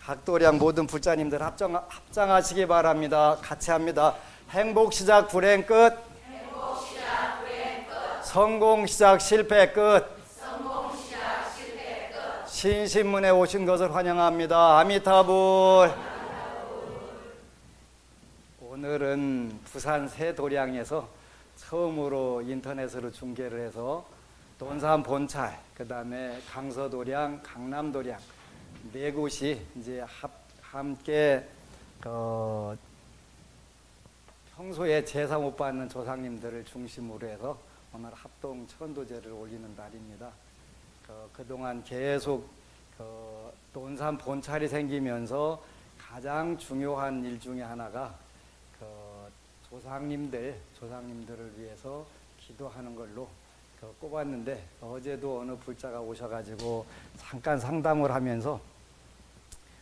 각도량 모든 불자님들 합장하시기 바랍니다. 같이 합니다. 행복 시작 불행 끝. 행복 시작 불행 끝. 성공 시작 실패 끝. 성공 시작 실패 끝. 신신문에 오신 것을 환영합니다. 아미타불. 오늘은 부산 새도량에서 처음으로 인터넷으로 중계를 해서 논산 본찰, 그 다음에 강서도량, 강남도량 네 곳이 이제 함께 평소에 제사 못 받는 조상님들을 중심으로 해서 오늘 합동 천도제를 올리는 날입니다. 그동안 계속 논산 본찰이 생기면서 가장 중요한 일 중에 하나가 조상님들을 위해서 기도하는 걸로 꼽았는데, 어제도 어느 불자가 오셔가지고 잠깐 상담을 하면서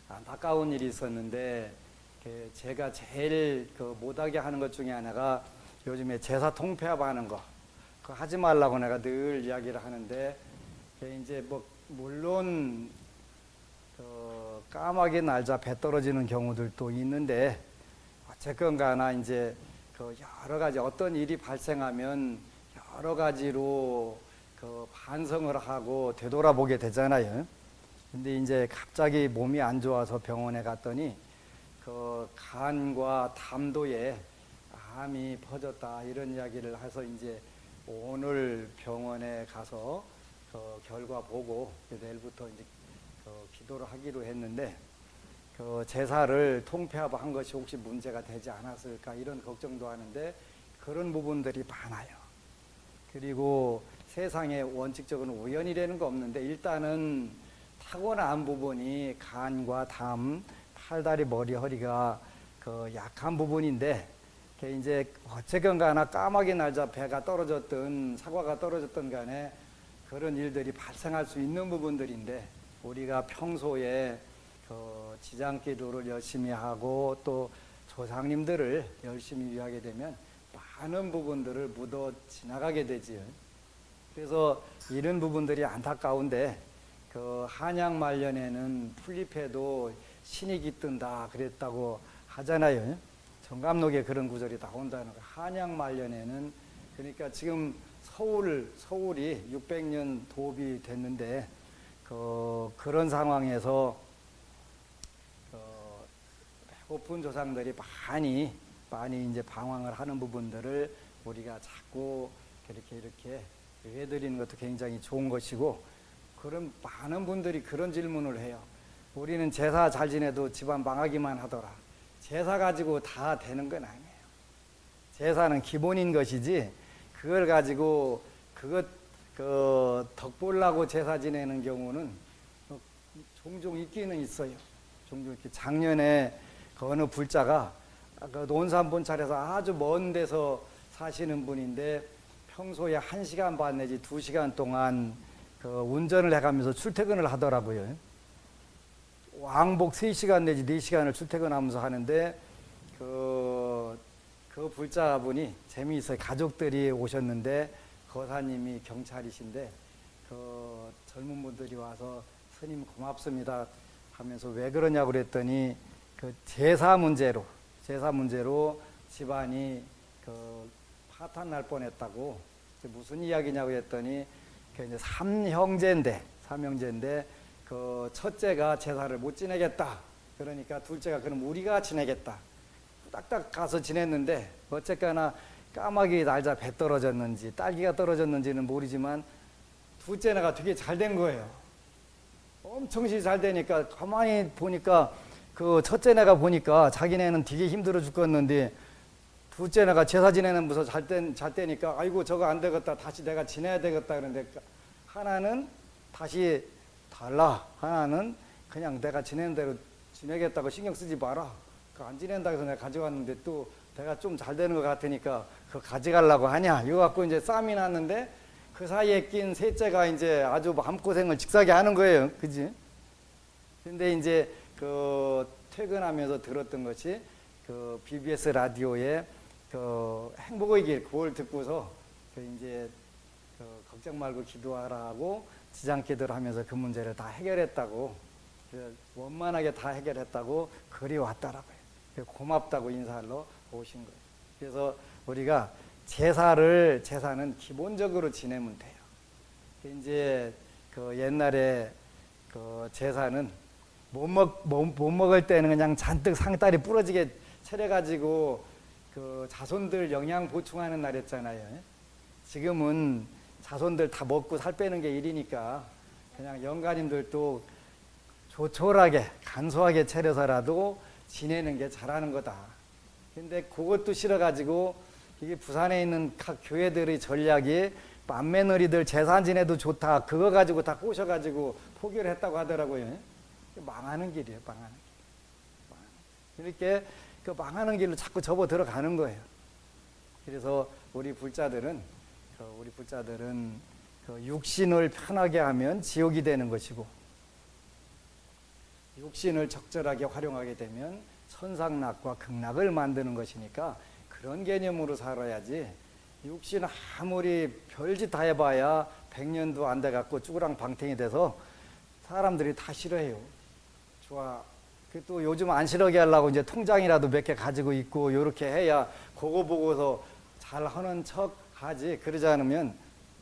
안타까운 일이 있었는데, 제가 제일 못하게 하는 것 중에 하나가 요즘에 제사 통폐합하는 거, 그거 하지 말라고 내가 늘 이야기를 하는데, 이제 물론 까마귀 날자 배 떨어지는 경우들도 있는데, 어쨌건 가나 이제 여러 가지 어떤 일이 발생하면 여러 가지로 반성을 하고 되돌아보게 되잖아요. 근데 이제 갑자기 몸이 안 좋아서 병원에 갔더니 간과 담도에 암이 퍼졌다 이런 이야기를 해서 이제 오늘 병원에 가서 결과 보고 내일부터 이제 기도를 하기로 했는데, 제사를 통폐합한 것이 혹시 문제가 되지 않았을까 이런 걱정도 하는데 그런 부분들이 많아요. 그리고 세상에 원칙적으로 우연이라는 거 없는데, 일단은 타고난 부분이 간과 담, 팔다리, 머리, 허리가 약한 부분인데, 이제 어쨌건 간에 까마귀 날자 배가 떨어졌든 사과가 떨어졌든 간에 그런 일들이 발생할 수 있는 부분들인데, 우리가 평소에 지장기도를 열심히 하고 또 조상님들을 열심히 위하게 되면 많은 부분들을 묻어 지나가게 되지요. 그래서 이런 부분들이 안타까운데, 한약 말년에는 풀잎에도 신이 깃든다 그랬다고 하잖아요. 정감록에 그런 구절이 나온다는 거. 한약 말년에는, 그러니까 지금 서울이 600년 도읍이 됐는데 그런 상황에서 배고픈 조상들이 많이 이제 방황을 하는 부분들을 우리가 자꾸 이렇게 해드리는 것도 굉장히 좋은 것이고, 그런 많은 분들이 그런 질문을 해요. 우리는 제사 잘 지내도 집안 망하기만 하더라. 제사 가지고 다 되는 건 아니에요. 제사는 기본인 것이지, 그걸 가지고 덕 보려고 제사 지내는 경우는 종종 있기는 있어요. 종종 이렇게 작년에 어느 불자가 논산 본찰에서 아주 먼 데서 사시는 분인데, 평소에 1시간 반 내지 2시간 동안 운전을 해가면서 출퇴근을 하더라고요. 왕복 3시간 내지 4시간을 출퇴근하면서 하는데, 그 불자분이 재미있어요. 가족들이 오셨는데 거사님이 경찰이신데 젊은 분들이 와서 스님 고맙습니다 하면서 왜 그러냐고 그랬더니, 제사 문제로 집안이 파탄 날 뻔했다고. 무슨 이야기냐고 했더니, 이제 삼형제인데 첫째가 제사를 못 지내겠다. 그러니까 둘째가 그럼 우리가 지내겠다. 딱딱 가서 지냈는데, 어쨌거나 까마귀 날자 배 떨어졌는지 딸기가 떨어졌는지는 모르지만 둘째가 되게 잘 된 거예요. 엄청 잘 되니까 가만히 보니까 첫째네가 보니까 자기네는 되게 힘들어 죽겠는데, 둘째네가 제사 지내면서 잘 때니까 아이고 저거 안 되겠다, 다시 내가 지내야 되겠다. 그런데 하나는 다시 달라, 하나는 그냥 내가 지내는 대로 지내겠다고 신경 쓰지 마라. 안 지낸다고 해서 내가 가져왔는데 또 내가 좀 잘 되는 것 같으니까 그거 가져가려고 하냐. 이거 갖고 이제 싸움이 났는데, 그 사이에 낀 셋째가 이제 아주 마음고생을 직사게 하는 거예요. 그지? 근데 이제 퇴근하면서 들었던 것이 BBS 라디오에 행복의 길, 그걸 듣고서 이제 걱정 말고 기도하라 하고 지장기도를 하면서 그 문제를 다 해결했다고 원만하게 다 해결했다고 글이 왔더라고요. 고맙다고 인사하러 오신 거예요. 그래서 우리가 제사는 기본적으로 지내면 돼요. 이제 그 옛날에 그 제사는 못 먹을 때는 그냥 잔뜩 상다리 부러지게 차려가지고 그 자손들 영양 보충하는 날이었잖아요. 지금은 자손들 다 먹고 살 빼는 게 일이니까 그냥 영가님들도 조촐하게 간소하게 차려서라도 지내는 게 잘하는 거다. 근데 그것도 싫어가지고 이게 부산에 있는 각 교회들의 전략이 맏며느리들 재산 지내도 좋다. 그거 가지고 다 꼬셔가지고 포기를 했다고 하더라고요. 망하는 길이에요. 망하는 길. 이렇게 그 망하는 길로 자꾸 접어 들어가는 거예요. 그래서 우리 불자들은 그 육신을 편하게 하면 지옥이 되는 것이고, 육신을 적절하게 활용하게 되면 천상락과 극락을 만드는 것이니까 그런 개념으로 살아야지. 육신 아무리 별짓 다 해봐야 100년도 안 돼갖고 쭈그랑방탱이 돼서 사람들이 다 싫어해요. 좋아. 또 요즘 안 싫어하게 하려고 이제 통장이라도 몇 개 가지고 있고 요렇게 해야 그거 보고서 잘 하는 척 하지. 그러지 않으면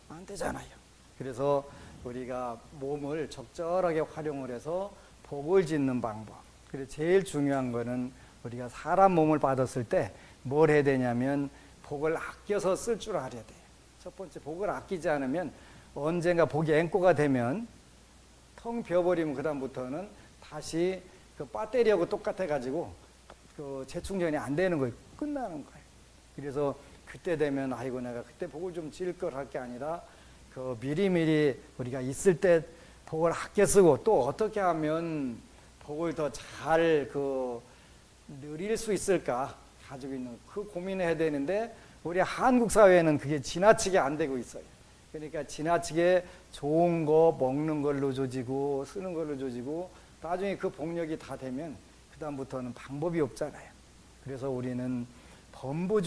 안 되잖아요. 그래서 우리가 몸을 적절하게 활용을 해서 복을 짓는 방법. 그리고 제일 중요한 거는 우리가 사람 몸을 받았을 때 뭘 해야 되냐면 복을 아껴서 쓸 줄 알아야 돼요. 첫 번째, 복을 아끼지 않으면 언젠가 복이 앵꼬가 되면 텅 비어버리면 그 다음부터는 다시 그 배터리하고 똑같아가지고 그 재충전이 안 되는 거예요. 끝나는 거예요. 그래서 그때 되면 아이고 내가 그때 복을 좀 지을 걸 할 게 아니라 그 미리미리 우리가 있을 때 복을 아껴 쓰고 또 어떻게 하면 복을 더 잘 그 누릴 수 있을까 가지고 있는 그 고민을 해야 되는데 우리 한국 사회에는 그게 지나치게 안 되고 있어요. 그러니까 지나치게 좋은 거 먹는 걸로 조지고 쓰는 걸로 조지고 나중에 그 복력이 다 되면 그 다음부터는 방법이 없잖아요. 그래서 우리는 범부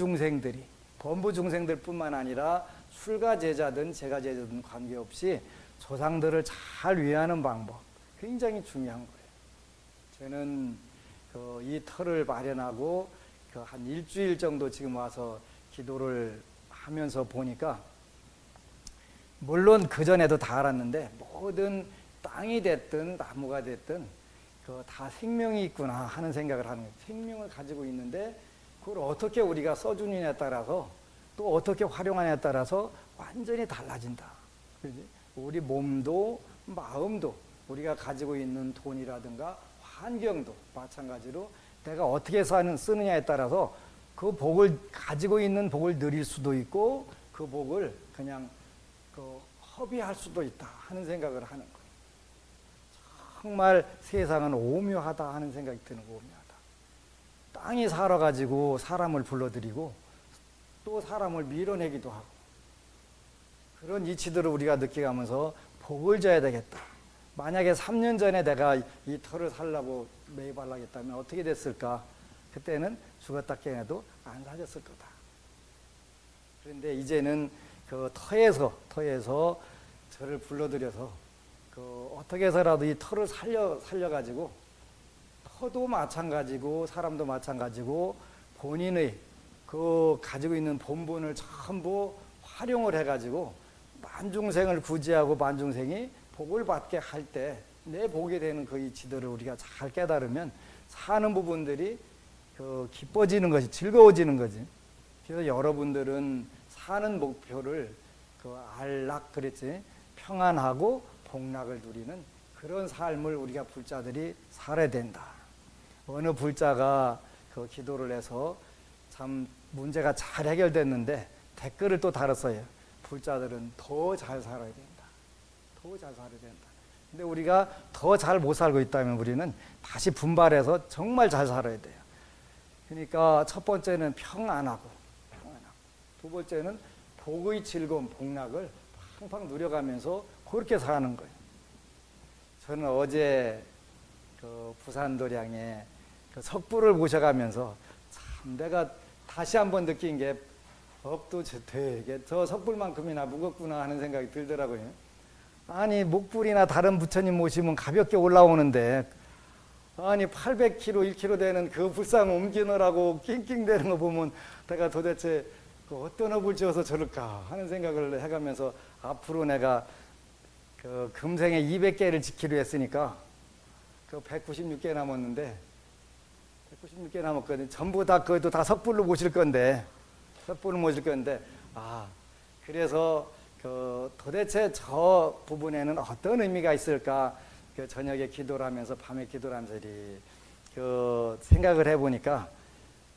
중생들뿐만 아니라 출가 제자든 제가 제자든 관계없이 조상들을 잘 위하는 방법 굉장히 중요한 거예요. 저는 이 터를 마련하고 한 일주일 정도 지금 와서 기도를 하면서 보니까 물론 그 전에도 다 알았는데 모든 땅이 됐든 나무가 됐든 다 생명이 있구나 하는 생각을 하는 거예요. 생명을 가지고 있는데 그걸 어떻게 우리가 써주느냐에 따라서 또 어떻게 활용하냐에 따라서 완전히 달라진다. 그렇지? 우리 몸도 마음도 우리가 가지고 있는 돈이라든가 환경도 마찬가지로 내가 어떻게 쓰느냐에 따라서 그 복을 가지고 있는 복을 누릴 수도 있고 그 복을 그냥 허비할 수도 있다 하는 생각을 하는 거예요. 정말 세상은 오묘하다 하는 생각이 드는 거 오묘하다. 땅이 살아가지고 사람을 불러들이고 또 사람을 밀어내기도 하고 그런 이치들을 우리가 느껴가면서 복을 줘야 되겠다. 만약에 3년 전에 내가 이 터를 살라고 매입하려고 했다면 어떻게 됐을까? 그때는 죽었다 깨어나도 안 사졌을 거다. 그런데 이제는 그 터에서 저를 불러들여서 어떻게 해서라도 이 터를 살려가지고 터도 마찬가지고 사람도 마찬가지고 본인의 그 가지고 있는 본분을 전부 활용을 해가지고 만중생을 구제하고 만중생이 복을 받게 할 때 내 복이 되는 그 이치들을 우리가 잘 깨달으면 사는 부분들이 기뻐지는 것이 즐거워지는 거지. 그래서 여러분들은 사는 목표를 안락 그랬지 평안하고 복락을 누리는 그런 삶을 우리가 불자들이 살아야 된다. 어느 불자가 기도를 해서 참 문제가 잘 해결됐는데 댓글을 또 달았어요. 불자들은 더 잘 살아야 된다. 더 잘 살아야 된다. 근데 우리가 더 잘 못 살고 있다면 우리는 다시 분발해서 정말 잘 살아야 돼요. 그러니까 첫 번째는 평안하고 두 번째는 복의 즐거움, 복락을 팡팡 누려가면서 그렇게 사는 거예요. 저는 어제 부산 도량에 석불을 모셔가면서 참 내가 다시 한번 느낀 게 법도 되게 저 석불만큼이나 무겁구나 하는 생각이 들더라고요. 아니 목불이나 다른 부처님 모시면 가볍게 올라오는데 아니 800kg, 1kg 되는 그 불상 옮기느라고 낑낑대는 거 보면 내가 도대체 그 어떤 업을 지어서 저럴까 하는 생각을 해가면서 앞으로 내가 그 금생에 200개를 지키려 했으니까 그 196개 남았는데 196개 남았거든요. 전부 다 그것도 다 석불로 모실 건데 그래서 그 도대체 저 부분에는 어떤 의미가 있을까? 그 저녁에 기도를 하면서 밤에 기도를 하면서 그 생각을 해보니까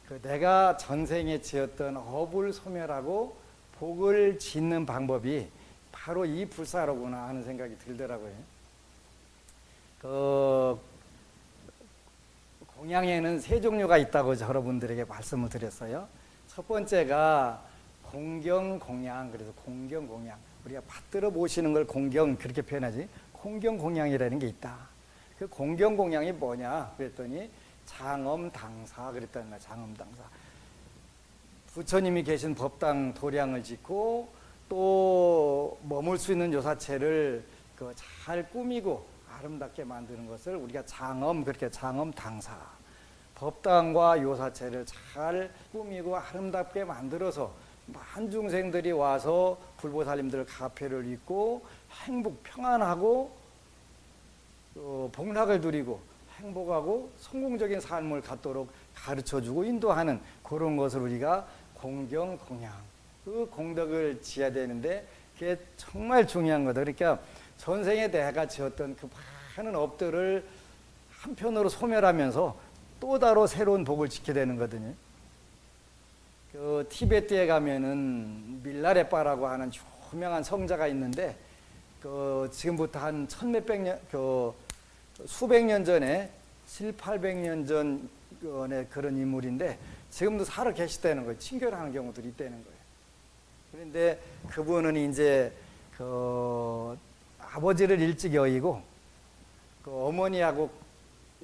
그 내가 전생에 지었던 업을 소멸하고 복을 짓는 방법이 바로 이 불사로구나 하는 생각이 들더라고요. 그 공양에는 세 종류가 있다고 여러분들에게 말씀을 드렸어요. 첫 번째가 공경공양, 그래서 공경공양. 우리가 받들어 모시는 걸 공경 그렇게 표현하지. 공경공양이라는 게 있다. 그 공경공양이 뭐냐 그랬더니 장엄당사 그랬다는 거야. 장엄당사. 부처님이 계신 법당 도량을 짓고 또 머물 수 있는 요사체를 그 잘 꾸미고 아름답게 만드는 것을 우리가 장엄 그렇게 장엄당사. 법당과 요사체를 잘 꾸미고 아름답게 만들어서 만중생들이 와서 불보살님들 가패를 입고 행복 평안하고 복락을 누리고 행복하고 성공적인 삶을 갖도록 가르쳐주고 인도하는 그런 것을 우리가 공경공양 그 공덕을 지어야 되는데 그게 정말 중요한 거다. 그러니까 전생에 내가 지었던 그 많은 업들을 한편으로 소멸하면서 또 다른 새로운 복을 짓게 되는 거거든요. 그 티베트에 가면은 밀라레빠라고 하는 유명한 성자가 있는데 그 지금부터 한 천몇백 년, 그 수백 년 전에 700~800년 전에 그런 인물인데 지금도 살아 계시다는 거예요. 친결하는 경우들이 있다는 거예요. 그런데 그분은 이제 그 아버지를 일찍 여의고 그 어머니하고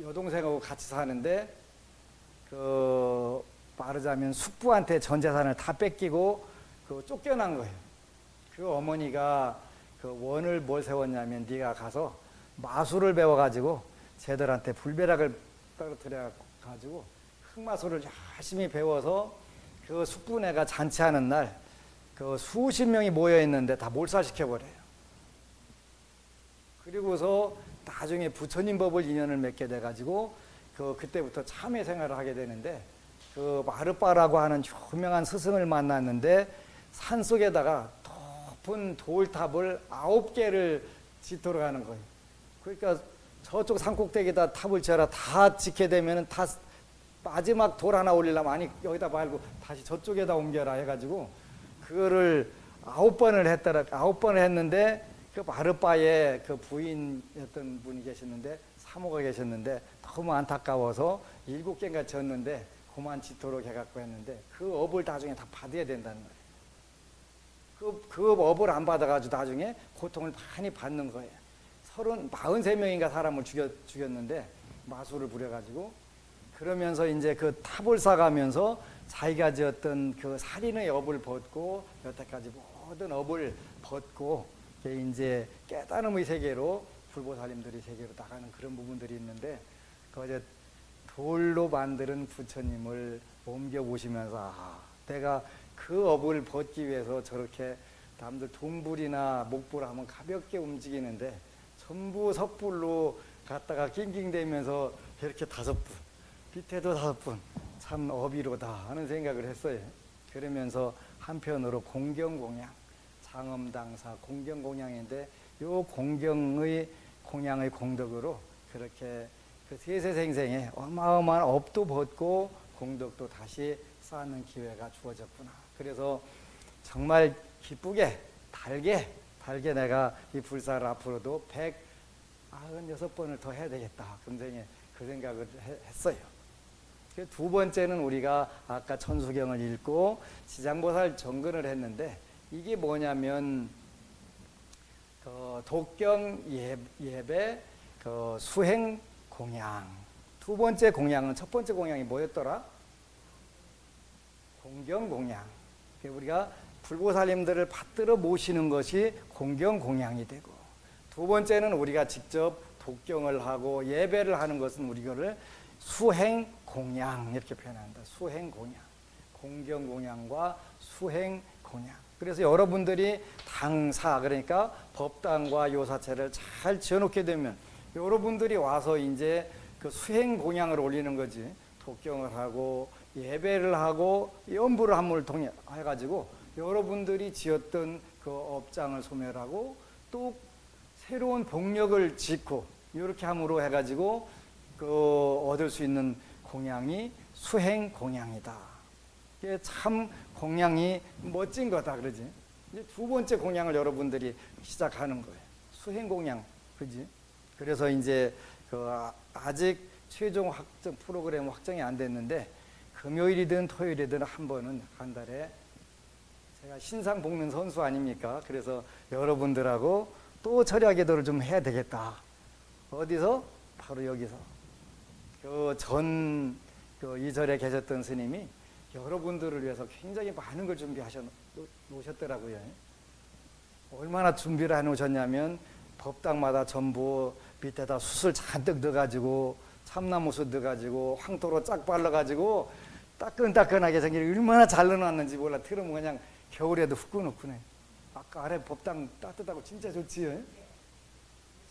여동생하고 같이 사는데 그 말하자면 숙부한테 전 재산을 다 뺏기고 그 쫓겨난 거예요. 그 어머니가 그 원을 뭘 세웠냐면 네가 가서 마술을 배워가지고 쟤들한테 불벼락을 떨어뜨려가지고 흑마술을 열심히 배워서 그 숙부네가 잔치하는 날 그 수십 명이 모여 있는데 다 몰살시켜버려요. 그리고서 나중에 부처님 법을 인연을 맺게 돼가지고 그때부터 참회 생활을 하게 되는데 그 마르빠라고 하는 유명한 스승을 만났는데 산속에다가 높은 돌탑을 9개를 짓도록 하는 거예요. 그러니까 저쪽 산꼭대기에다 탑을 지어라 다 짓게 되면은 다 마지막 돌 하나 올리려면 아니 여기다 말고 다시 저쪽에다 옮겨라 해가지고 그거를 9번을 했더라. 9번을 했는데 그 마르빠의 그 부인이었던 분이 계셨는데 사모가 계셨는데 너무 안타까워서 7개인가 지었는데 그만 짓도록 해갖고 했는데 그 업을 나중에 다 받아야 된다는 거예요. 그 업을 안 받아가지고 나중에 고통을 많이 받는 거예요. 43명인가 사람을 죽였는데 마술을 부려가지고 그러면서 이제 그 탑을 쌓아가면서 자기가 지었던 그 살인의 업을 벗고 여태까지 모든 업을 벗고 이제 깨달음의 세계로 불보살님들이 세계로 나가는 그런 부분들이 있는데 그 돌로 만드는 부처님을 옮겨 보시면서 내가 그 업을 벗기 위해서 저렇게 남들 동불이나 목불 하면 가볍게 움직이는데 전부 석불로 갔다가 낑낑대면서 이렇게 5분 밑에도 5분 참 어비로다 하는 생각을 했어요. 그러면서 한편으로 공경공양 장엄당사 공경공양인데 요 공경의 공양의 공덕으로 그렇게 그 세세생생에 어마어마한 업도 벗고 공덕도 다시 쌓는 기회가 주어졌구나. 그래서 정말 기쁘게 달게 내가 이 불사를 앞으로도 196번을 더 해야 되겠다. 금생에 그 생각을 했어요. 두 번째는 우리가 아까 천수경을 읽고 지장보살 정근을 했는데 이게 뭐냐면 독경 예배 수행 공양. 두 번째 공양은 첫 번째 공양이 뭐였더라? 공경 공양. 우리가 불보살님들을 받들어 모시는 것이 공경 공양이 되고 두 번째는 우리가 직접 독경을 하고 예배를 하는 것은 우리를 수행 공양 이렇게 표현합니다. 수행 공양, 공경 공양과 수행 공양. 그래서 여러분들이 당사 그러니까 법당과 요사체를 잘 지어놓게 되면 여러분들이 와서 이제 그 수행 공양을 올리는 거지. 독경을 하고 예배를 하고 연부를 한물 통해 해가지고 여러분들이 지었던 그 업장을 소멸하고 또 새로운 복력을 짓고 이렇게 함으로 해가지고 그 얻을 수 있는 공양이 수행 공양이다. 이게 참 공양이 멋진 거다 그러지. 이제 두 번째 공양을 여러분들이 시작하는 거예요. 수행 공양, 그지? 그래서 이제 그 아직 최종 확정 프로그램 확정이 안 됐는데 금요일이든 토요일이든 한 번은 한 달에 제가 신상 볶는 선수 아닙니까? 그래서 여러분들하고 또 철야 기도를 좀 해야 되겠다. 어디서? 바로 여기서. 그 전 이 절에 계셨던 스님이 여러분들을 위해서 굉장히 많은 걸 준비하셔 놓으셨더라고요. 얼마나 준비를 해 놓으셨냐면 법당마다 전부 밑에다 숯을 잔뜩 넣어가지고 참나무숯 넣어가지고 황토로 쫙 발라가지고 따끈따끈하게 생긴 얼마나 잘 넣어놨는지 몰라. 들으면 그냥 겨울에도 후끈후끈해. 아까 아래 법당 따뜻하고 진짜 좋지요.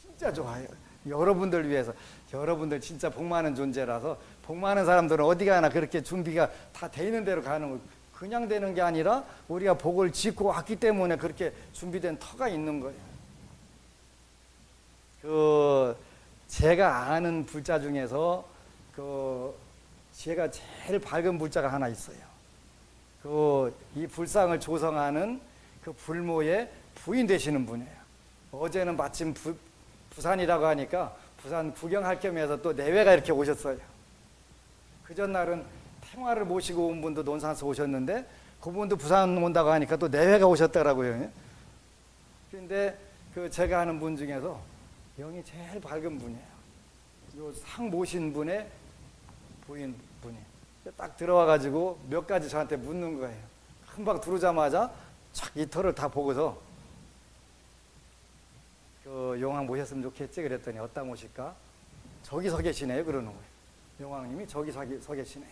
진짜 좋아요. 여러분들 위해서. 여러분들 진짜 복 많은 존재라서 복 많은 사람들은 어디 가나 그렇게 준비가 다 돼 있는 대로 가는 거예요. 그냥 되는 게 아니라 우리가 복을 짓고 왔기 때문에 그렇게 준비된 터가 있는 거예요. 그 제가 아는 불자 중에서 그 제가 제일 밝은 불자가 하나 있어요. 그 이 불상을 조성하는 그 불모의 부인 되시는 분이에요. 어제는 마침 부산이라고 하니까 부산 구경할 겸해서 또 내외가 이렇게 오셨어요. 그 전날은 태화를 모시고 온 분도 논산에서 오셨는데 그분도 부산 온다고 하니까 또 내외가 오셨더라고요. 그런데 그 제가 아는 분 중에서 영이 제일 밝은 분이에요. 요 상 모신 분의 부인 분이 딱 들어와가지고 몇 가지 저한테 묻는 거예요. 금방 들어오자마자 촥 이 터를 다 보고서 그 용왕 모셨으면 좋겠지 그랬더니 어디다 모실까? 저기 서 계시네요 그러는 거예요. 용왕님이 저기 서 계시네요.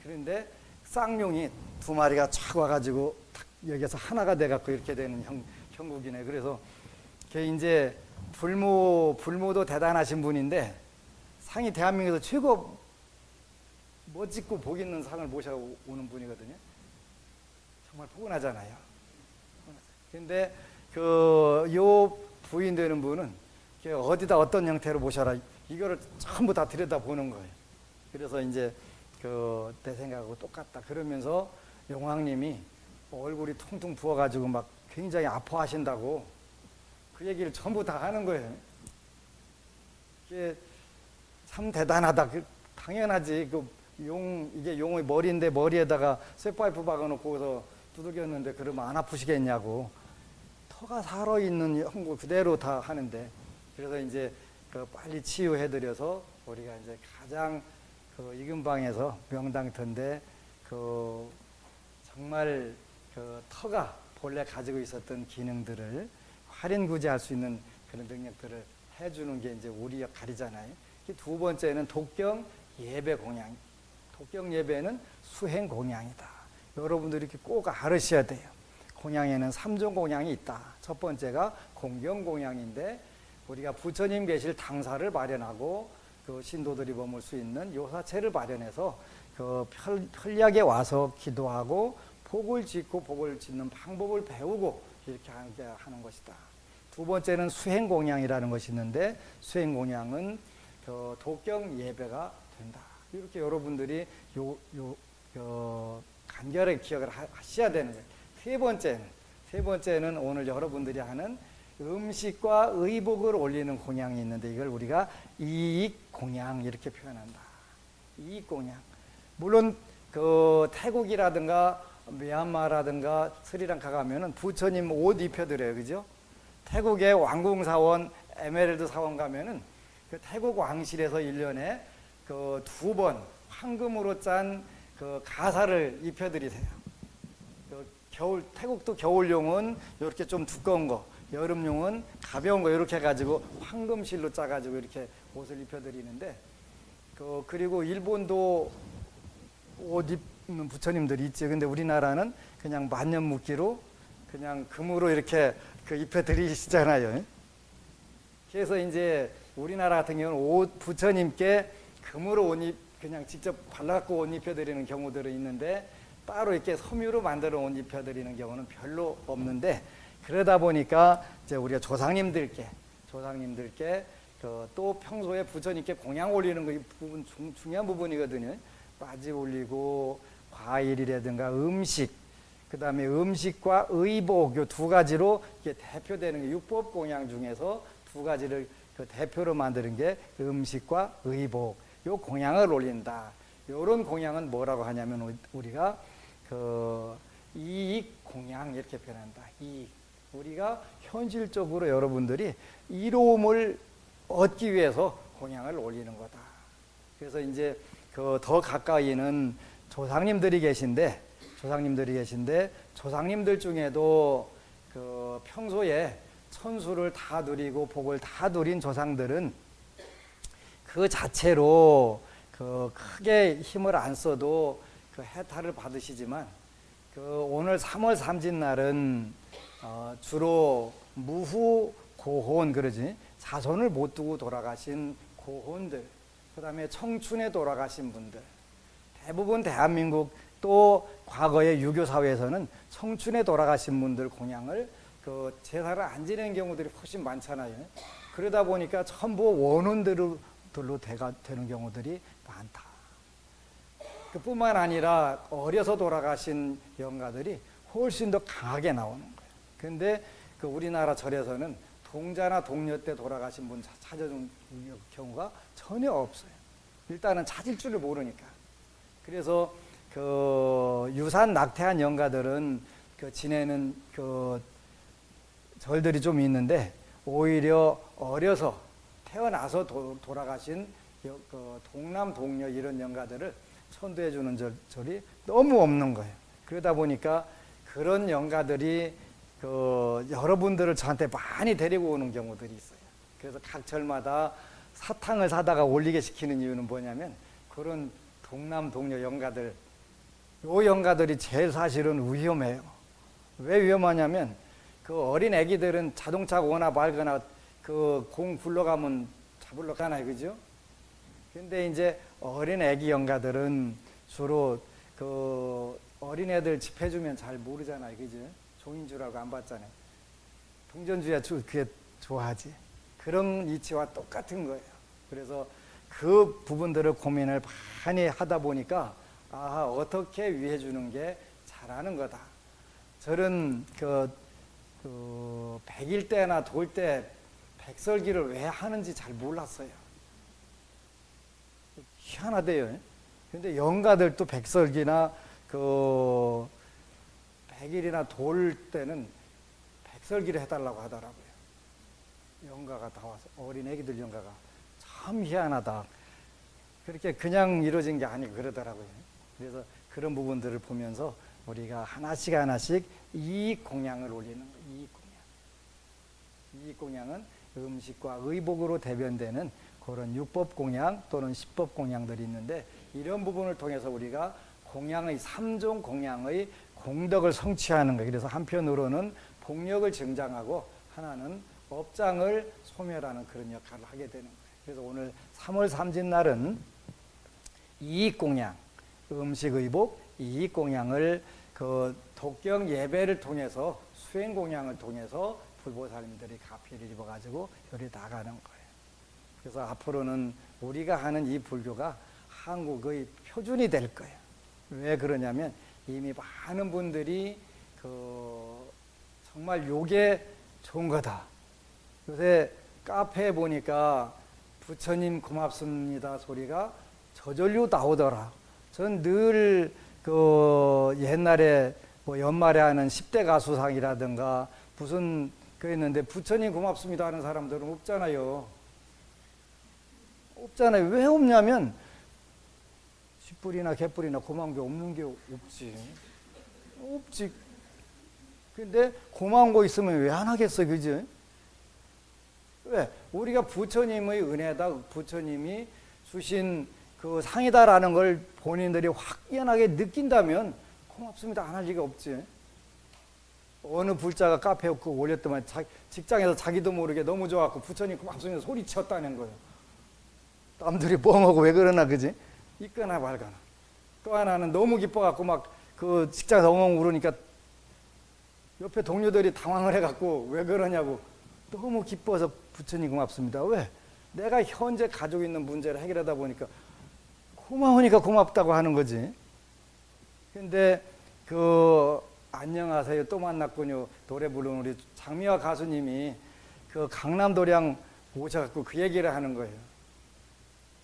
그런데 쌍용이 두 마리가 촥 와가지고 탁 여기서 하나가 돼갖고 이렇게 되는 형국이네. 그래서 걔 이제 불모도 대단하신 분인데 상이 대한민국에서 최고 멋지고 복 있는 상을 모셔오는 분이거든요. 정말 포근하잖아요. 그런데 요 부인 되는 분은 어디다 어떤 형태로 모셔라 이거를 전부 다 들여다 보는 거예요. 그래서 이제 내 생각하고 똑같다 그러면서 용왕님이 얼굴이 퉁퉁 부어가지고 막 굉장히 아파하신다고 그 얘기를 전부 다 하는 거예요. 이게 참 대단하다. 당연하지. 이게 용의 머리인데 머리에다가 쇠파이프 박아놓고서 두들겼는데 그러면 안 아프시겠냐고. 터가 살아있는 형국 그대로 다 하는데 그래서 이제 빨리 치유해드려서 우리가 이제 가장 이근방에서 명당터인데 정말 터가 본래 가지고 있었던 기능들을 활인구제할 수 있는 그런 능력들을 해주는 게 이제 우리 역할이잖아요. 두 번째는 독경 예배 공양. 독경 예배는 수행 공양이다. 여러분들이 이렇게 꼭 알으셔야 돼요. 공양에는 3종 공양이 있다. 첫 번째가 공경 공양인데 우리가 부처님 계실 당사를 마련하고 그 신도들이 머물 수 있는 요사체를 마련해서 편리하게 와서 기도하고 복을 짓고 복을 짓는 방법을 배우고 이렇게 하는 것이다. 두 번째는 수행 공양이라는 것이 있는데 수행 공양은 독경 예배가 된다. 이렇게 여러분들이 간결하게 기억을 하셔야 되는 거예요. 세 번째는 오늘 여러분들이 하는 음식과 의복을 올리는 공양이 있는데 이걸 우리가 이익 공양 이렇게 표현한다. 이익 공양. 물론 태국이라든가 미얀마라든가 스리랑카 가면은 부처님 옷 입혀드려요, 그죠? 태국의 왕궁사원, 에메랄드 사원 가면은 그 태국 왕실에서 1년에 2번 황금으로 짠 가사를 입혀드리세요. 태국도 겨울용은 이렇게 좀 두꺼운 거, 여름용은 가벼운 거 이렇게 해가지고 황금실로 짜가지고 이렇게 옷을 입혀드리는데 그리고 일본도 옷 입는 부처님들이 있지. 근데 우리나라는 그냥 만년묶기로 그냥 금으로 이렇게 입혀드리시잖아요. 그래서 이제 우리나라 같은 경우는 옷 부처님께 금으로 그냥 직접 발라갖고 옷 입혀드리는 경우들은 있는데 따로 이렇게 섬유로 만들어 옷 입혀드리는 경우는 별로 없는데 그러다 보니까 이제 우리가 조상님들께 또 평소에 부처님께 공양 올리는 거 이 부분 중요한 부분이거든요. 빠지 올리고 과일이라든가 음식, 그 다음에 음식과 의복 요 두 가지로 이게 대표되는 게 육법 공양 중에서 두 가지를 대표로 만드는 게 음식과 의복 요 공양을 올린다. 요런 공양은 뭐라고 하냐면 우리가 이익 공양 이렇게 표현한다. 이익. 우리가 현실적으로 여러분들이 이로움을 얻기 위해서 공양을 올리는 거다. 그래서 이제 더 가까이는 조상님들이 계신데 조상님들 중에도 평소에 천수를 다 누리고 복을 다 누린 조상들은 그 자체로 크게 힘을 안 써도 해탈을 받으시지만 오늘 3월 삼진날은 주로 무후 고혼 그러지 자손을 못 두고 돌아가신 고혼들, 그 다음에 청춘에 돌아가신 분들, 대부분 대한민국 또 과거의 유교 사회에서는 청춘에 돌아가신 분들 공양을 제사를 안 지내는 경우들이 훨씬 많잖아요. 그러다 보니까 전부 원혼들로 되는 경우들이 많다. 그뿐만 아니라 어려서 돌아가신 영가들이 훨씬 더 강하게 나오는 거예요. 근데 우리나라 절에서는 동자나 동녀 때 돌아가신 분 찾아준 경우가 전혀 없어요. 일단은 찾을 줄을 모르니까. 그래서 유산 낙태한 영가들은 지내는 절들이 좀 있는데 오히려 어려서 태어나서 돌아가신 동남 동녀 이런 영가들을 천도해 주는 절이 너무 없는 거예요. 그러다 보니까 그런 영가들이 여러분들을 저한테 많이 데리고 오는 경우들이 있어요. 그래서 각 절마다 사탕을 사다가 올리게 시키는 이유는 뭐냐면 그런 동남 동녀 영가들, 요 영가들이 제일 사실은 위험해요. 왜 위험하냐면 어린 애기들은 자동차 오나 말거나 공 굴러가면 잡으러 가나요, 그죠? 근데 이제 어린 애기 영가들은 주로 어린애들 집해주면 잘 모르잖아요, 그죠? 종인 줄 알고 안 봤잖아요. 동전주야 그게 좋아하지. 그런 이치와 똑같은 거예요. 그래서 그 부분들을 고민을 많이 하다 보니까 어떻게 위해 주는 게 잘하는 거다. 저는 100일 때나 돌 때 백설기를 왜 하는지 잘 몰랐어요. 희한하대요. 근데 영가들도 백설기나 100일이나 돌 때는 백설기를 해달라고 하더라고요. 영가가 다 와서 어린 애기들 영가가 참 희한하다. 그렇게 그냥 이루어진 게 아니고 그러더라고요. 그래서 그런 부분들을 보면서 우리가 하나씩 이익 공양을 올리는 거예요. 이익 공양은 음식과 의복으로 대변되는 그런 육법 공양 또는 십법 공양들이 있는데 이런 부분을 통해서 우리가 공양의 3종 공양의 공덕을 성취하는 거예요. 그래서 한편으로는 복력을 증장하고 하나는 업장을 소멸하는 그런 역할을 하게 되는 거예요. 그래서 오늘 3월 삼진날은 이익공양, 음식의복, 이익공양을 독경 예배를 통해서 수행공양을 통해서 불보살님들이 가피를 입어가지고 여기 나가는 거예요. 그래서 앞으로는 우리가 하는 이 불교가 한국의 표준이 될 거예요. 왜 그러냐면 이미 많은 분들이 정말 요게 좋은 거다. 요새 카페에 보니까 부처님 고맙습니다 소리가 저절로 나오더라. 전 늘 옛날에 연말에 하는 10대 가수상이라든가 무슨 그랬는데 부처님 고맙습니다 하는 사람들은 없잖아요. 왜 없냐면 쥐뿔이나 개뿔이나 고마운 게 없는 게 없지. 근데 고마운 거 있으면 왜 안 하겠어, 그지? 왜? 우리가 부처님의 은혜다, 부처님이 주신 그 상이다라는 걸 본인들이 확연하게 느낀다면 고맙습니다 안 할 리가 없지. 어느 불자가 카페에 그 올렸더만 직장에서 자기도 모르게 너무 좋아갖고 부처님 고맙습니다 소리쳤다는 거예요. 남들이 뻥하고 왜 그러나, 그지? 있거나 말거나. 또 하나는 너무 기뻐갖고 막 그 직장에서 엉엉 울으니까 옆에 동료들이 당황을 해갖고 왜 그러냐고. 너무 기뻐서 부처님 고맙습니다. 왜? 내가 현재 가지고 있는 문제를 해결하다 보니까 고마우니까 고맙다고 하는 거지. 근데 그 안녕하세요 또 만났군요 노래 부르는 우리 장미화 가수님이 그 강남도량 오셔갖고 그 얘기를 하는 거예요.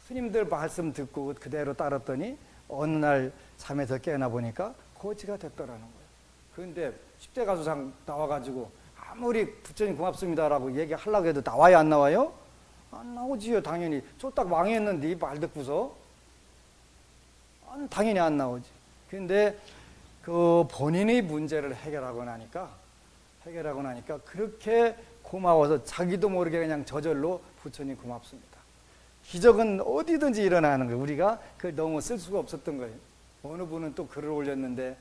스님들 말씀 듣고 그대로 따랐더니 어느 날 잠에서 깨어나 보니까 거지가 됐더라는 거예요. 그런데 10대 가수상 나와가지고 아무리 부처님 고맙습니다라고 얘기하려고 해도 나와요 안 나와요? 안 나오지요 당연히. 쫄딱 망했는데 말 듣고서 당연히 안 나오지. 근데 그 본인의 문제를 해결하고 나니까 그렇게 고마워서 자기도 모르게 그냥 저절로 부처님 고맙습니다. 기적은 어디든지 일어나는 거예요. 우리가 그걸 너무 쓸 수가 없었던 거예요. 어느 분은 또 글을 올렸는데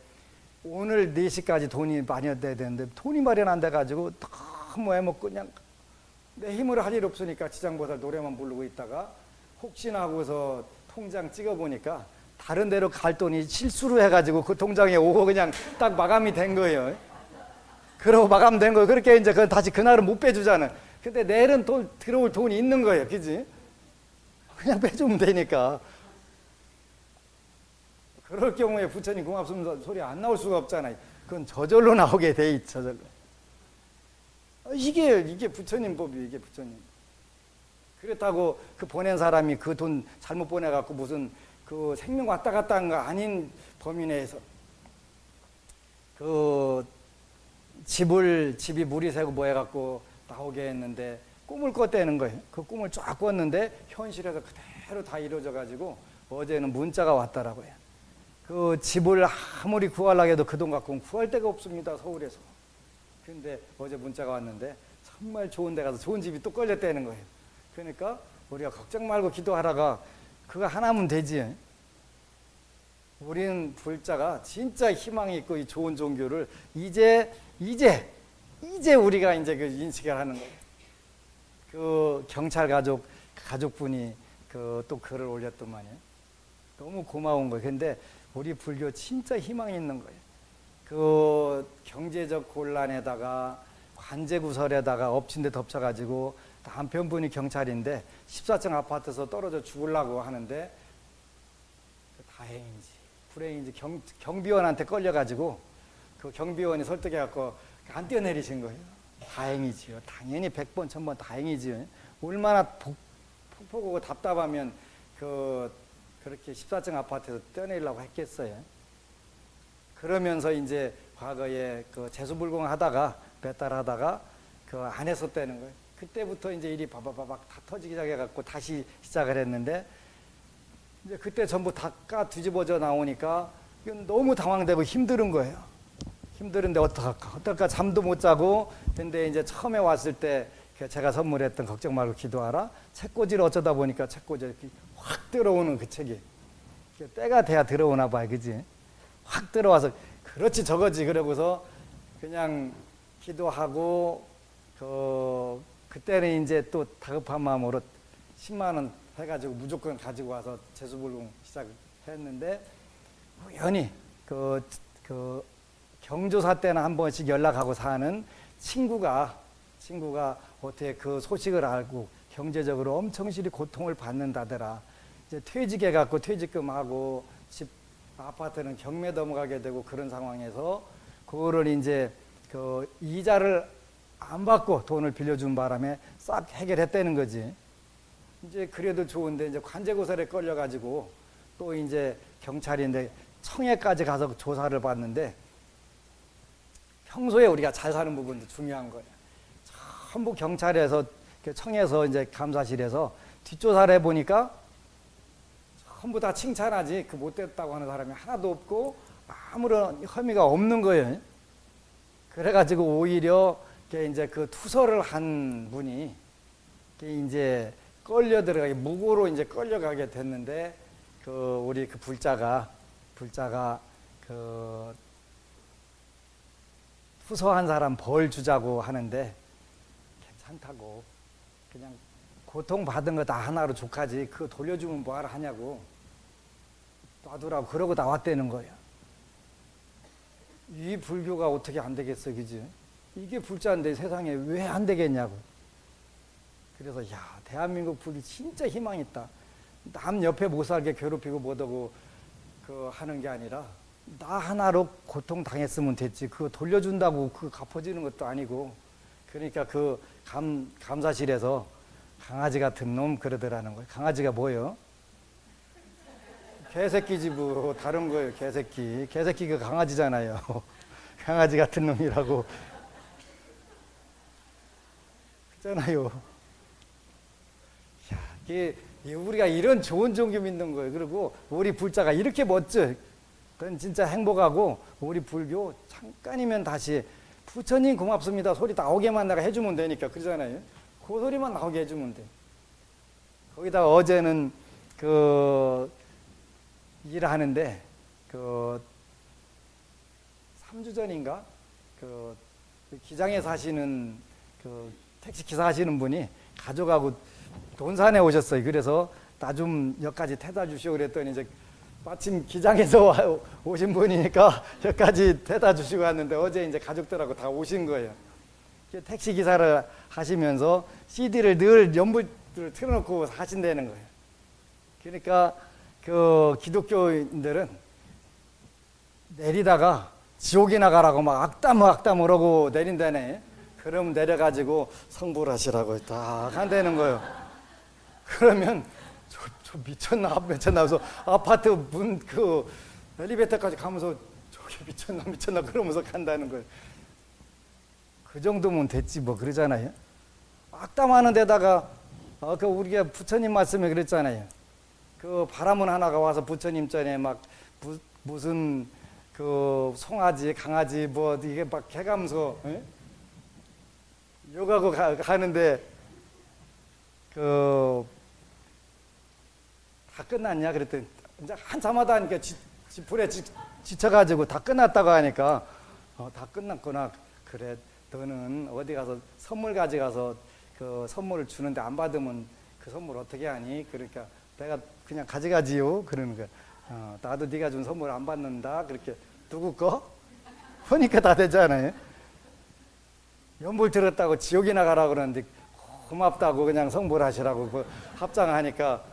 오늘 4시까지 돈이 마련돼야 되는데 돈이 마련 안 돼가지고 너무 해먹고 그냥 내 힘으로 할 일 없으니까 지장보살 노래만 부르고 있다가 혹시나 하고서 통장 찍어보니까 다른 데로 갈 돈이 실수로 해가지고 그 통장에 오고 그냥 딱 마감이 된 거예요. 그러고 마감된 거예요. 그렇게 이제 다시 그날은 못 빼주잖아요. 근데 내일은 또 들어올 돈이 있는 거예요. 그지? 그냥 빼주면 되니까. 그럴 경우에 부처님 고맙습니다 소리 안 나올 수가 없잖아요. 그건 저절로 나오게 돼 있죠. 저절로. 이게 부처님 법이에요. 이게 부처님. 그렇다고 그 보낸 사람이 그 돈 잘못 보내갖고 무슨 그 생명 왔다 갔다 한 거 아닌 범위 내에서 그 집이 물이 새고 뭐 해갖고 나오게 했는데 꿈을 꿨다는 거예요. 그 꿈을 쫙 꿨는데 현실에서 그대로 다 이루어져가지고 어제는 문자가 왔더라고요. 그 집을 아무리 구하려고 해도 그 돈 갖고는 구할 데가 없습니다. 서울에서. 근데 어제 문자가 왔는데 정말 좋은 데 가서 좋은 집이 또 걸렸다는 거예요. 그러니까 우리가 걱정 말고 기도하다가 그거 하나면 되지. 우리는 불자가 진짜 희망이 있고 이 좋은 종교를 이제 우리가 이제 그 인식을 하는 거예요. 그 경찰 가족분이 그 또 글을 올렸더만요. 너무 고마운 거예요. 근데 우리 불교 진짜 희망이 있는 거예요. 그 경제적 곤란에다가 관제구설에다가 엎친 데 덮쳐가지고 남편분이 경찰인데 14층 아파트에서 떨어져 죽으려고 하는데 다행인지 불행인지 경비원한테 걸려가지고 그 경비원이 설득해갖고 안 뛰어내리신 거예요. 다행이지요. 당연히 100번 1000번 다행이지요. 얼마나 폭폭하고 답답하면 그렇게 14층 아파트에서 뛰어내리려고 했겠어요. 그러면서 이제 과거에 그 재수불공 하다가 몇 달 하다가 그 안 했었다는 거예요. 그때부터 이제 일이 바바바박 다 터지기 시작해갖고 다시 시작을 했는데 이제 그때 전부 다 뒤집어져 나오니까 이건 너무 당황되고 힘든 거예요. 힘든데 어떡할까 잠도 못 자고. 근데 이제 처음에 왔을 때 제가 선물했던 걱정 말고 기도하라 책꽂이를 어쩌다 보니까 책꽂이에 확 들어오는 그 책이 때가 돼야 들어오나 봐요. 그지? 확 들어와서 그렇지 저거지 그러고서 그냥 기도하고 그때는 이제 또 다급한 마음으로 10만 원 해가지고 무조건 가지고 와서 재수불공 시작했는데 우연히 그 경조사 때는 한 번씩 연락하고 사는 친구가 어떻게 그 소식을 알고 경제적으로 엄청 실히 고통을 받는다더라. 이제 퇴직해갖고 퇴직금하고 집 아파트는 경매 넘어가게 되고 그런 상황에서 그거를 이제 그 이자를 안 받고 돈을 빌려준 바람에 싹 해결했다는 거지. 이제 그래도 좋은데 이제 관제고살에 걸려가지고 또 이제 경찰인데 청해까지 가서 조사를 받는데 평소에 우리가 잘 사는 부분도 중요한 거예요. 전부 경찰에서 청해서 이제 감사실에서 뒷조사를 해보니까 전부 다 칭찬하지 그 못됐다고 하는 사람이 하나도 없고 아무런 혐의가 없는 거예요. 그래가지고 오히려 이제 그 투서를 한 분이 이제 끌려 들어가게 무고로 이제 끌려가게 됐는데 그 우리 그 불자가 그 투서한 사람 벌 주자고 하는데 괜찮다고 그냥 고통 받은 거 다 하나로 족하지 그거 돌려주면 뭐하러 하냐고 놔두라고 그러고 나왔다는 거예요. 이 불교가 어떻게 안 되겠어, 그지? 이게 불자인데 세상에 왜 안 되겠냐고. 그래서 야, 대한민국 불교 진짜 희망 있다. 남 옆에 못 살게 괴롭히고 못하고 그 하는 게 아니라 나 하나로 고통 당했으면 됐지. 그거 돌려준다고 그거 갚아지는 것도 아니고. 그러니까 그 감사실에서 강아지 같은 놈 그러더라는 거예요. 강아지가 뭐예요? 개새끼지 뭐 다른 거예요. 개새끼. 개새끼가 강아지잖아요. 강아지 같은 놈이라고 그잖아요. 야, 이게 우리가 이런 좋은 종교 믿는 거예요. 그리고 우리 불자가 이렇게 멋져. 그건 진짜 행복하고 우리 불교 잠깐이면 다시 부처님 고맙습니다 소리 나오게만 내가 해주면 되니까 그러잖아요. 그 소리만 나오게 해주면 돼. 거기다가 어제는 그 일하는데 그 3주 전인가 그 기장에 사시는 그 택시 기사 하시는 분이 가져가고 돈산에 오셨어요. 그래서 나 좀 여기까지 태다 주시오 그랬더니 이제 마침 기장에서 오신 분이니까 여기까지 태다 주시고 왔는데 어제 이제 가족들하고 다 오신 거예요. 택시 기사를 하시면서 CD를 늘 연불을 틀어놓고 하신다는 거예요. 그러니까 그 기독교인들은 내리다가 지옥이나 가라고 막 악담 하고 내린다네. 그럼 내려가지고 성불 하시라고 딱 한다는 거예요. 그러면 저 미쳤나 그래서 아파트 문 그 엘리베이터까지 가면서 저게 미쳤나 그러면서 간다는 거예요. 그 정도면 됐지 뭐 그러잖아요. 악담하는 데다가 그 우리가 부처님 말씀에 그랬잖아요. 그 바람은 하나가 와서 부처님 전에 막 무슨 그 송아지 강아지 뭐 이게 막 해가면서 욕하고 가는데 그 다 끝났냐 그랬더니 이제 한참 하다 하니까 불에 지쳐가지고 다 끝났다고 하니까 다 끝났구나. 그래 너는 어디 가서 선물 가져가서 그 선물을 주는데 안 받으면 그 선물 어떻게 하니? 그러니까 내가 그냥 가져가지요 그러는 거야. 나도 네가 준 선물 안 받는다. 그렇게 누구 거? 보니까 다 되잖아요. 연불 들었다고 지옥이나 가라고 그러는데 고맙다고 그냥 성불하시라고 그 합장하니까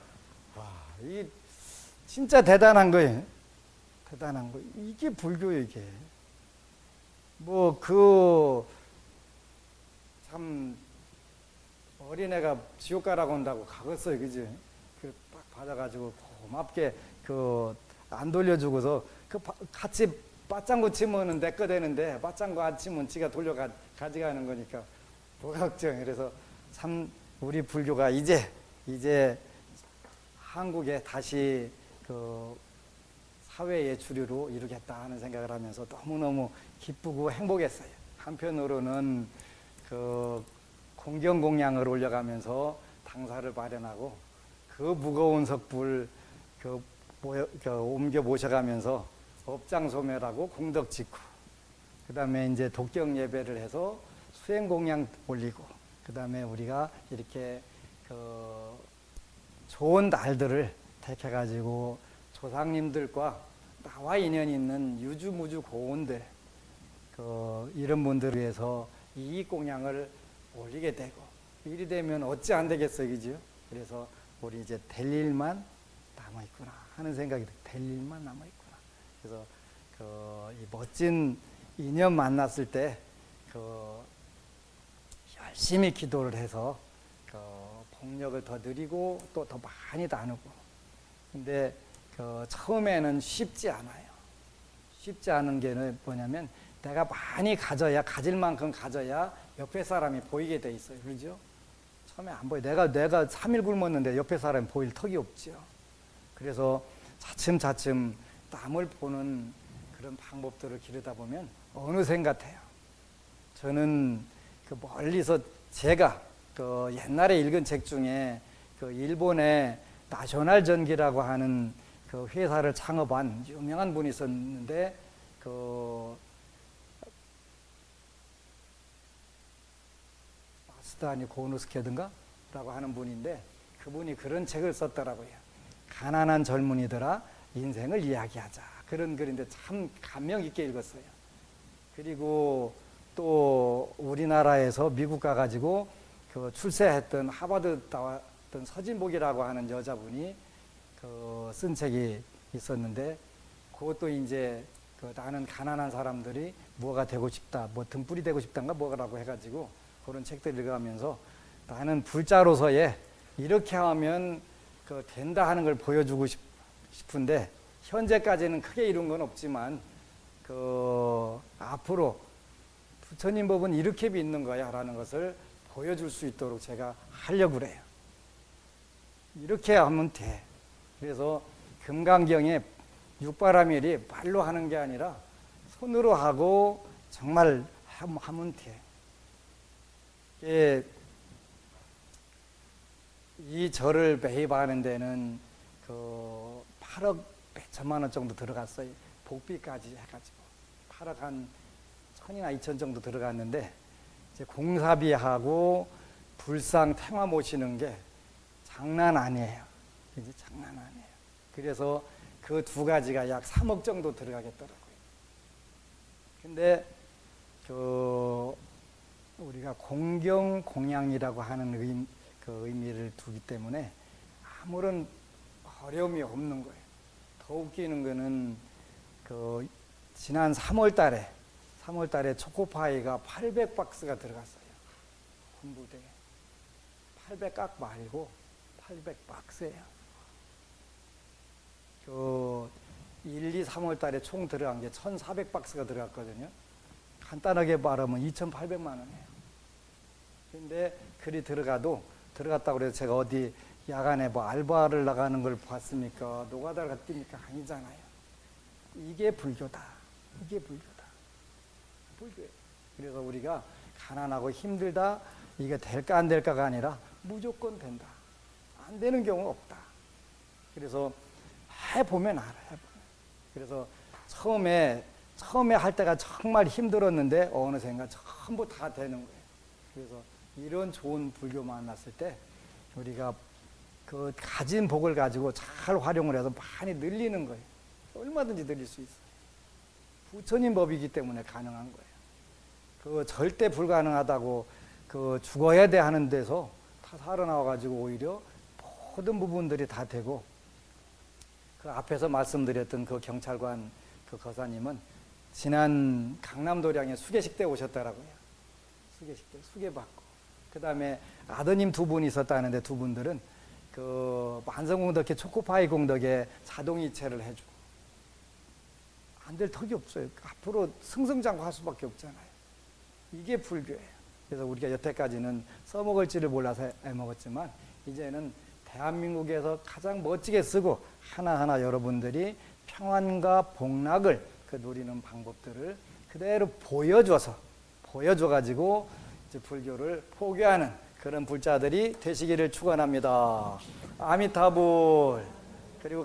와, 이 진짜 대단한 거예요. 대단한 거. 이게 불교예요, 이게. 뭐 그 참 어린애가 지옥 가라고 한다고 가겠어요, 그지? 그 딱 받아가지고 고맙게 그 안 돌려주고서 그 같이 빠짱구 치면은 내 거 되는데 빠짱구 안 치면 지가 가져가는 거니까 뭐가 걱정. 그래서 참 우리 불교가 이제 한국에 다시 그 사회의 주류로 이루겠다 하는 생각을 하면서 너무너무 기쁘고 행복했어요. 한편으로는 그 공경공양을 올려가면서 당사를 마련하고 그 무거운 석불 옮겨 모셔가면서 업장소멸하고 공덕 짓고 그 다음에 이제 독경 예배를 해서 수행공양 올리고 그 다음에 우리가 이렇게 그 좋은 날들을 택해가지고 조상님들과 나와 인연 있는 유주무주 고운들 이런 분들을 위해서 이익공양을 올리게 되고 일이 되면 어찌 안 되겠어요, 그죠? 그래서 우리 이제 될 일만 남아있구나 하는 생각이 들어요. 될 일만 남아있구나. 그래서 이 멋진 인연 만났을 때 열심히 기도를 해서 복력을 더 누리고 또 더 많이 나누고. 근데 처음에는 쉽지 않아요. 쉽지 않은 게 뭐냐면 내가 많이 가질 만큼 가져야 옆에 사람이 보이게 돼 있어요. 그렇죠? 처음에 안 보여. 내가 3일 굶었는데 옆에 사람이 보일 턱이 없죠. 그래서 차츰차츰 남을 보는 그런 방법들을 기르다 보면 어느샌 같아요. 저는 그 멀리서 제가 그 옛날에 읽은 책 중에 그 일본의 나셔널 전기라고 하는 그 회사를 창업한 유명한 분이 있었는데 그 마스다니 고노스케든가 라고 하는 분인데 그분이 그런 책을 썼더라고요. 가난한 젊은이들아 인생을 이야기하자. 그런 글인데 참 감명 깊게 읽었어요. 그리고 또 우리나라에서 미국 가가지고 그 출세했던 하버드 나왔던 서진복이라고 하는 여자분이 그 쓴 책이 있었는데 그것도 이제 그 나는 가난한 사람들이 뭐가 되고 싶다, 뭐 등불이 되고 싶단가 뭐라고 해가지고 그런 책들 읽어가면서 나는 불자로서의 이렇게 하면 그 된다 하는 걸 보여주고 싶은데 현재까지는 크게 이룬 건 없지만 그 앞으로 부처님 법은 이렇게 믿는 거야 라는 것을 보여줄 수 있도록 제가 하려고 그래요. 이렇게 하면 돼. 그래서 금강경에 육바라밀이 말로 하는 게 아니라 손으로 하고 정말 하면 돼. 이 절을 매입하는 데는 그 8억 몇 천만 원 정도 들어갔어요. 복비까지 해가지고 8억 한 1000이나 2000 정도 들어갔는데 이제 공사비하고 불상 태화 모시는 게 장난 아니에요. 이제 장난 아니에요. 그래서 그 두 가지가 약 3억 정도 들어가겠더라고요. 근데 그 우리가 공경 공양이라고 하는 그 의미를 두기 때문에 아무런 어려움이 없는 거예요. 더 웃기는 거는 그 지난 3월 달에 초코파이가 800박스가 들어갔어요. 군부대에. 800각 말고 800박스예요. 그 1, 2, 3월 달에 총 들어간 게 1,400박스가 들어갔거든요. 간단하게 말하면 2,800만 원이에요. 근데 글이 들어갔다고 해서 제가 어디 야간에 뭐 알바를 나가는 걸 봤습니까? 노가다를 갔습니까? 아니잖아요. 이게 불교다. 이게 불교다. 불교예요. 그래서 우리가 가난하고 힘들다. 이게 될까 안 될까가 아니라 무조건 된다. 안 되는 경우 없다. 그래서 해보면 알아. 해보면. 그래서 처음에 할 때가 정말 힘들었는데 어느샌가 전부 다 되는 거예요. 그래서 이런 좋은 불교 만났을 때 우리가 그 가진 복을 가지고 잘 활용을 해서 많이 늘리는 거예요. 얼마든지 늘릴 수 있어요. 부처님 법이기 때문에 가능한 거예요. 그 절대 불가능하다고 그 죽어야 돼 하는 데서 다 살아나와가지고 오히려 모든 부분들이 다 되고 그 앞에서 말씀드렸던 그 경찰관 그 거사님은 지난 강남도량에 수계식 때 오셨더라고요. 수계식 때 수계받고 그 다음에 아드님 두 분이 있었다는데 두 분들은 그 만성공덕회 초코파이 공덕에 자동이체를 해주고 안 될 턱이 없어요. 앞으로 승승장구할 수밖에 없잖아요. 이게 불교예요. 그래서 우리가 여태까지는 써먹을지를 몰라서 애먹었지만 이제는 대한민국에서 가장 멋지게 쓰고 하나하나 여러분들이 평안과 복락을 그 누리는 방법들을 그대로 보여줘가지고 이제 불교를 포교하는 그런 불자들이 되시기를 축원합니다. 아미타불. 그리고